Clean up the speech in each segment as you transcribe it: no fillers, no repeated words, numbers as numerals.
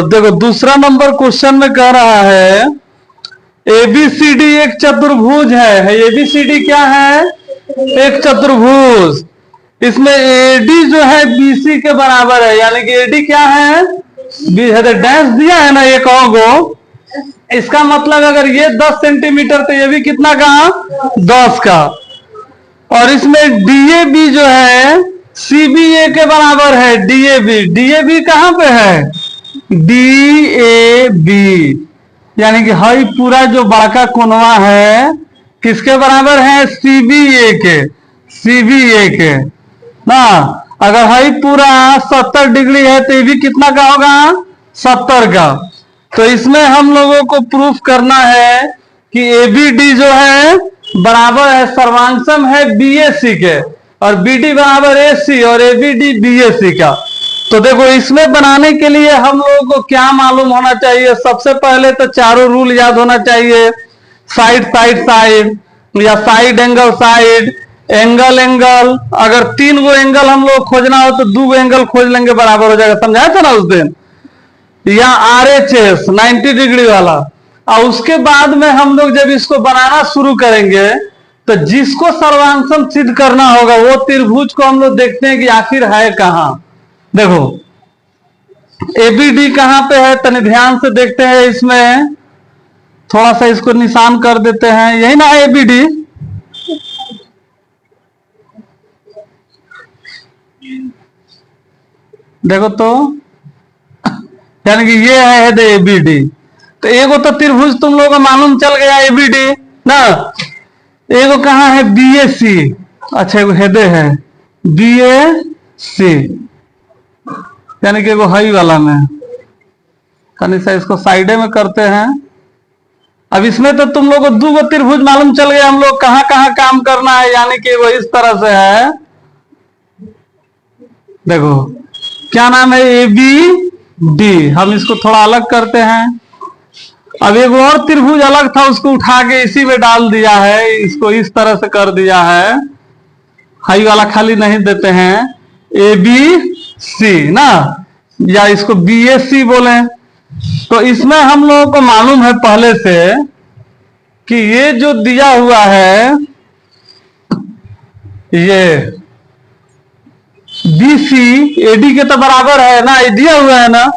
देखो दूसरा number question में कह रहा है एबीसीडी एक चतुर्भुज है। एबीसीडी क्या है? एक चतुर्भुज। इसमें एडी जो है बीसी के बराबर है, यानी कि एडी क्या है? बी है। तो डैश दिया है ना एक और गो, इसका मतलब अगर ये 10 सेंटीमीटर तो ये भी कितना का? 10 का। और इसमें डीएबी जो है सीबीए के बराबर है। डीएबी, डीएबी कहां पे है? डीएबी यानी कि हई पूरा जो बड़का कोनवा है किसके बराबर है? सीबीए के। सीबीए के ना। अगर हई पूरा 70 डिग्री है तो ये भी कितना का होगा? 70 का। तो इसमें हम लोगों को प्रूफ करना है कि एबीडी जो है बराबर है, सर्वांशम है बीएसी के, और बीडी बराबर एसी और एबीडी बीएसी का। तो देखो इसमें बनाने के लिए हम लोगों को क्या मालूम होना चाहिए? सबसे पहले तो चारों रूल याद होना चाहिए। साइड साइड साइड, या side angle side, angle angle. अगर 3 गो एंगल हम लोग खोजना हो तो 2 गो एंगल खोज लेंगे, बराबर हो जाएगा। समझाया था ना उस दिन। या आरएचएस 90 डिग्री वाला। और उसके बाद में हम लोग जब इसको बनाना शुरू करेंगे तो जिसको सर्वांशम सिद्ध करना होगा वो त्रिभुज को हम लोग देखते हैं कि आखिर है कहां। देखो एबीडी कहां पे है, तनि ध्यान से देखते हैं। इसमें थोड़ा सा इसको निशान कर देते हैं, यही ना है एबीडी। देखो तो यानी कि ये है एबीडी। तो एगो तो त्रिभुज तुम लोगों को मालूम चल गया एबीडी ना। एगो कहां है? बीएसी। अच्छा एगो हेदे है बीएसी, यानी कि एगो हाई वाला में। कहीं से इसको साइडे में करते हैं। अब इसमें तो तुम लोग को 2 गो त्रिभुज मालूम चल गया हम लोग कहां कहां काम करना है, यानी कि वो इस तरह से है। देखो क्या नाम है? A B D. हम इसको थोड़ा अलग करते हैं। अब एक और त्रिभुज अलग था, उसको उठा के इसी में डाल दिया है। इसको इस तरह से कर दिया है, हाई वाला खाली नहीं देते हैं। ए बी सी ना, या इसको बी ए सी बोले। तो इसमें हम लोगों को मालूम है पहले से कि ये जो दिया हुआ है ये बीसी एडी के तो बराबर है ना, ये दिया हुआ है ना।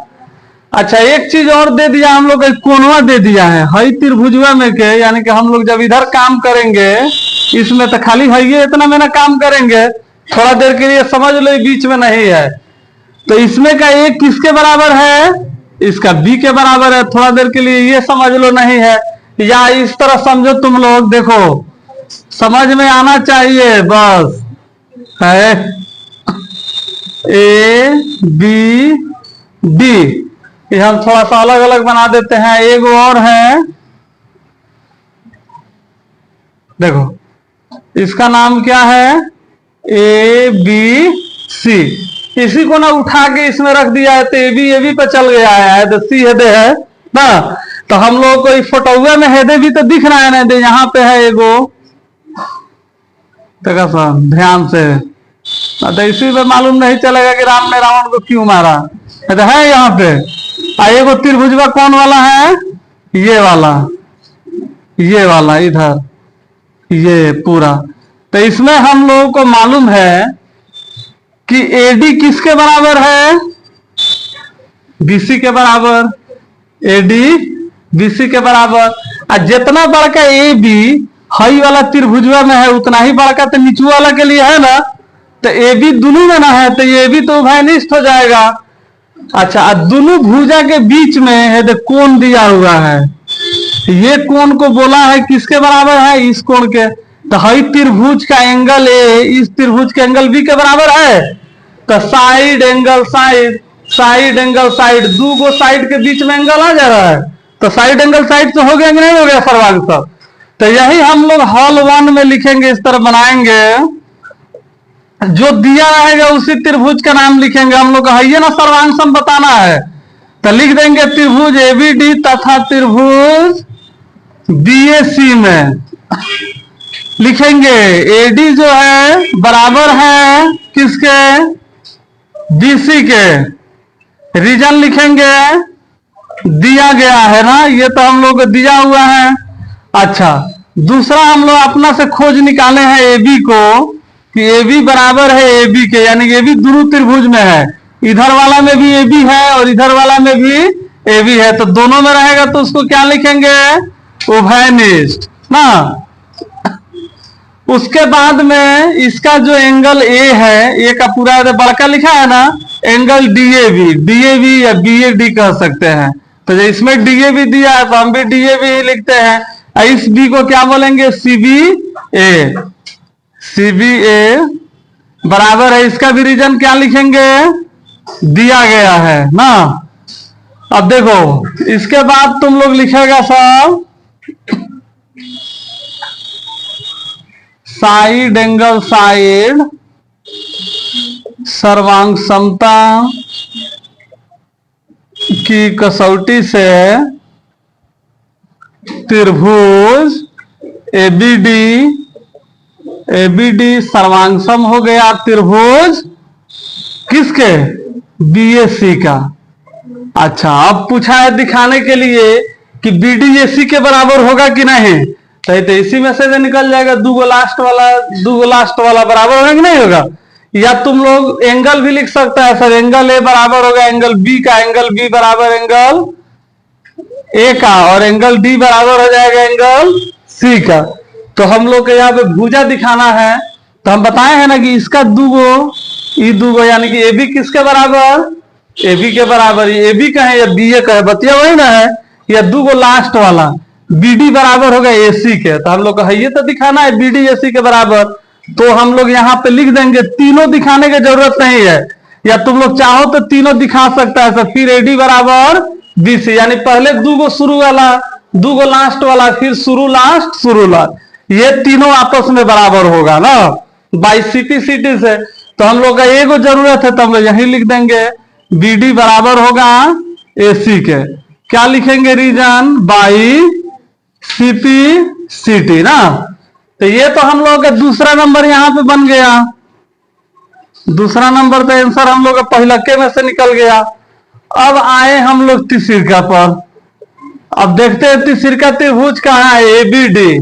अच्छा एक चीज और दे दिया हम लोग, कोनवा दे दिया है हई त्रिभुजवा में के, यानी कि हम लोग जब इधर काम करेंगे इसमें तो खाली है ये इतना में ना काम करेंगे। थोड़ा देर के लिए समझ लो बीच में नहीं है। तो इसमें का एक किसके बराबर है? इसका बी के बराबर है। थोड़ा देर के लिए ये समझ लो नहीं है, या इस तरह समझो तुम लोग। देखो समझ में आना चाहिए बस। है ए बी डी, ये हम थोड़ा सा अलग अलग बना देते हैं। एक और है, देखो इसका नाम क्या है? A B C. इसी को ना उठा के इसमें रख दिया है तो ए बी पे चल गया है, तो सी हेदे है ना। तो हम लोग को इस फोटोवे में हेदे भी तो दिख रहा है ना, दे यहाँ पे है एगो। तो ध्यान से, तो इसी पे मालूम नहीं चलेगा कि राम ने रावण को क्यों मारा। तो है यहाँ पे एगो त्रिभुजवा कौन वाला है? ये वाला, ये वाला इधर, ये पूरा। तो इसमें हम लोगों को मालूम है कि एडी किसके बराबर है? बीसी के बराबर। एडी बीसी के बराबर। और जितना बड़का ए बी हई वाला त्रिभुजवा में है उतना ही बड़का तो नीचू वाला के लिए है ना। तो ए बी दोनों में ना है तो ये भी तो उभयनिष्ठ हो जाएगा। अच्छा दोनों भुजा के बीच में है तो कोण दिया हुआ है। ये कोण को बोला है किसके बराबर है? इस कोण के। तो हई त्रिभुज का एंगल ए इस त्रिभुज के एंगल बी के बराबर है। तो side angle side, side angle side, 2 गो साइड के बीच में एंगल आ जा रहा है। तो साइड एंगल साइड तो हो गया कि नहीं हो गया सर्वांशम? तो यही हम लोग हॉल 1 में लिखेंगे, इस तरह बनाएंगे। जो दिया रहेगा उसी त्रिभुज का नाम लिखेंगे। हम लोग है ना सर्वांशम बताना है तो लिख देंगे त्रिभुज एबीडी तथा त्रिभुज बीएसी में लिखेंगे एडी जो है बराबर है किसके? बीसी के। रीजन लिखेंगे दिया गया है ना, ये तो हम लोग को दिया हुआ है। अच्छा, दूसरा हम लोग अपना से खोज निकाले हैं ए बी को, कि ए बी बराबर है ए बी के, यानी कि ए बी दोनों त्रिभुज में है, इधर वाला में भी ए बी है और इधर वाला में भी ए बी है, तो दोनों में रहेगा तो उसको क्या लिखेंगे, उभयनिष्ठ ना। उसके बाद में इसका जो एंगल ए है, ए का पूरा बड़का लिखा है ना, एंगल डीएबी या बीएडी कह सकते हैं, तो इसमें डीएबी दिया है तो हम भी डीएबी ही लिखते हैं। इस बी को क्या बोलेंगे, सीबीए बराबर है, इसका भी रीजन क्या लिखेंगे, दिया गया है ना। अब देखो इसके बाद तुम लोग लिखेगा सब साइड एंगल साइड, सर्वांग समता की कसौटी से त्रिभुज एबीडी सर्वांग सम हो गया त्रिभुज किसके, बीएसी का। अच्छा, अब पूछा है दिखाने के लिए कि बीडीएसी के बराबर होगा कि नहीं, तो इसी में से निकल जाएगा, दूगो लास्ट वाला बराबर होगा कि नहीं होगा। या तुम लोग एंगल भी लिख सकता है सर, एंगल ए बराबर होगा एंगल बी का, एंगल बी बराबर एंगल ए का, और एंगल डी बराबर हो जाएगा एंगल सी का। तो हम लोग के यहाँ पे भुजा दिखाना है, तो हम बताए हैं ना कि इसका दूगो यानी कि ए बी किसके बराबर, ए बी के बराबर, ए बी का है या बी ए का है, बतिया वही ना है, या दूगो लास्ट वाला बीडी बराबर होगा एसी के, तो हम लोग को ये तो दिखाना है बीडी एसी के बराबर, तो हम लोग यहाँ पे लिख देंगे, तीनों दिखाने की जरूरत नहीं है, या तुम लोग चाहो तो तीनों दिखा सकता है। तो फिर एडी बराबर बीसी, यानी पहले दूगो शुरू वाला, दूगो लास्ट वाला, फिर शुरू लास्ट, ये तीनों आपस में बराबर होगा ना बाई सीटी से। तो हम लोग का एगो जरूरत है, तो हम लोग यही लिख देंगे बीडी बराबर होगा एसी के, क्या लिखेंगे, रीजन बाई सीटी ना। तो ये तो हम लोग का दूसरा नंबर यहाँ पे बन गया, दूसरा नंबर तो आंसर हम लोग का पहला के में से निकल गया। अब आए हम लोग तीसरा पर, अब देखते हैं तीसरा त्रिभुज कहाँ है, एबीडी,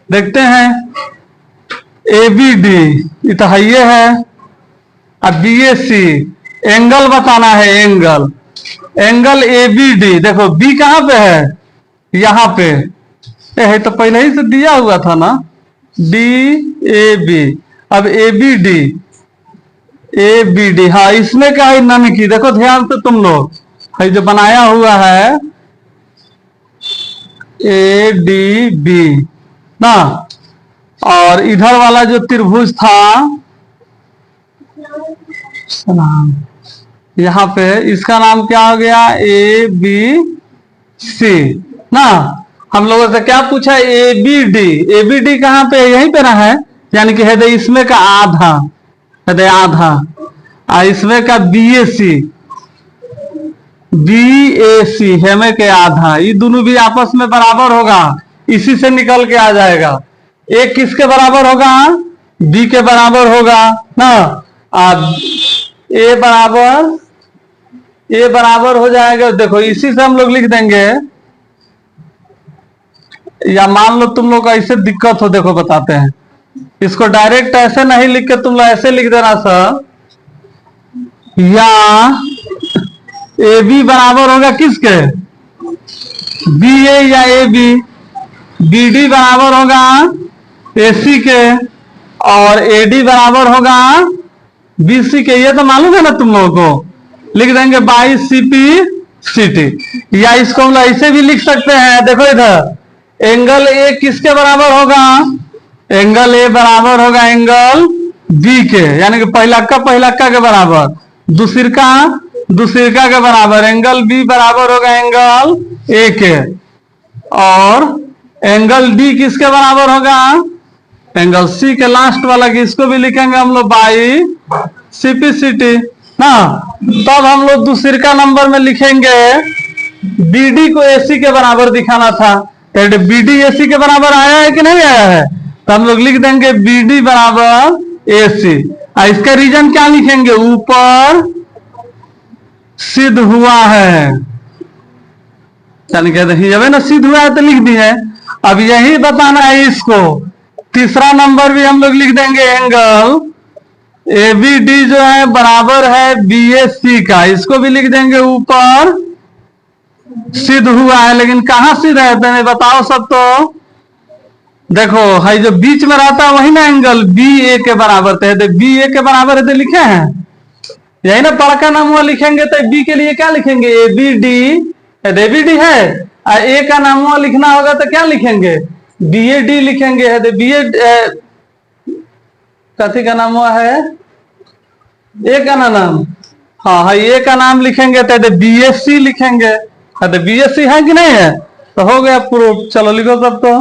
देखते हैं एबीडी तो ये है, अब बीएसी एंगल बताना है, एंगल एबीडी, देखो बी कहाँ पे है, यहाँ पे है, तो पहले ही से दिया हुआ था ना, डी ए बी, अब एबीडी हाँ, इसमें क्या है नन की, देखो ध्यान से तुम लोग, है जो बनाया हुआ है ए डी बी ना, और इधर वाला जो त्रिभुज था यहाँ पे, इसका नाम क्या हो गया, ए बी सी ना। हम लोगों से क्या पूछा, एबीडी कहाँ पे, यहीं पे ना है, यानी कि है इसमें का आधा, इसमें का बीएसी है में के आधा, ये दोनों भी आपस में बराबर होगा, इसी से निकल के आ जाएगा। एक किसके बराबर होगा, बी के बराबर होगा ना, ए बराबर हो जाएगा, देखो इसी से हम लोग लिख देंगे, या मान लो तुम लोग का ऐसे दिक्कत हो, देखो बताते हैं, इसको डायरेक्ट ऐसे नहीं लिख के तुम लोग ऐसे लिख देना सर, या ए बी बराबर होगा किसके, बी ए या ए बी, बी डी बराबर होगा ए सी के, और ए डी बराबर होगा बी सी के, ये तो मालूम है ना तुम लोगों को, लिख देंगे बाई सीटी। या इसको हम ऐसे भी लिख सकते हैं, देखो इधर एंगल ए किसके बराबर होगा, एंगल ए बराबर होगा एंगल बी के, यानी कि पहला का के बराबर, दूसरका के बराबर, एंगल बी बराबर होगा एंगल ए के, और एंगल डी किसके बराबर होगा, एंगल सी के लास्ट वाला की, इसको भी लिखेंगे हम लोग बाई सीपीसीटी ना। तब हम लोग दूसरका नंबर में लिखेंगे, बीडी को एसी के बराबर दिखाना था, तो बीडी एसी के बराबर आया है कि नहीं आया है, तो हम लोग लिख देंगे बीडी बराबर एसी। इसका रीजन क्या लिखेंगे, ऊपर सिद्ध हुआ है, चल कहते हैं जब ना सिद्ध हुआ है तो लिख दिए। अब यही बताना है इसको। तीसरा नंबर भी हम लोग लिख देंगे, एंगल ए बी डी जो है बराबर है बी ए सी का, इसको भी लिख देंगे ऊपर। सिद्ध हुआ है, लेकिन कहां सिद्ध है तो बताओ सब। तो देखो है जो बीच में रहता है वही ना एंगल बी ए के बराबर थे, तो बी ए के बराबर है तो लिखे हैं यही ना। बड़का नाम हुआ लिखेंगे तो बी के लिए क्या लिखेंगे, A B D, A B D है। और ए का नाम हुआ लिखना होगा तो क्या लिखेंगे, बी ए डी लिखेंगे। है तो बी ए कथी का नाम हुआ है, ए का ना नाम, हाँ है ए का नाम लिखेंगे तो बी एस सी लिखेंगे। है तो बी एस सी है कि नहीं है, तो हो गया प्रूफ। चलो लिखो सब। तो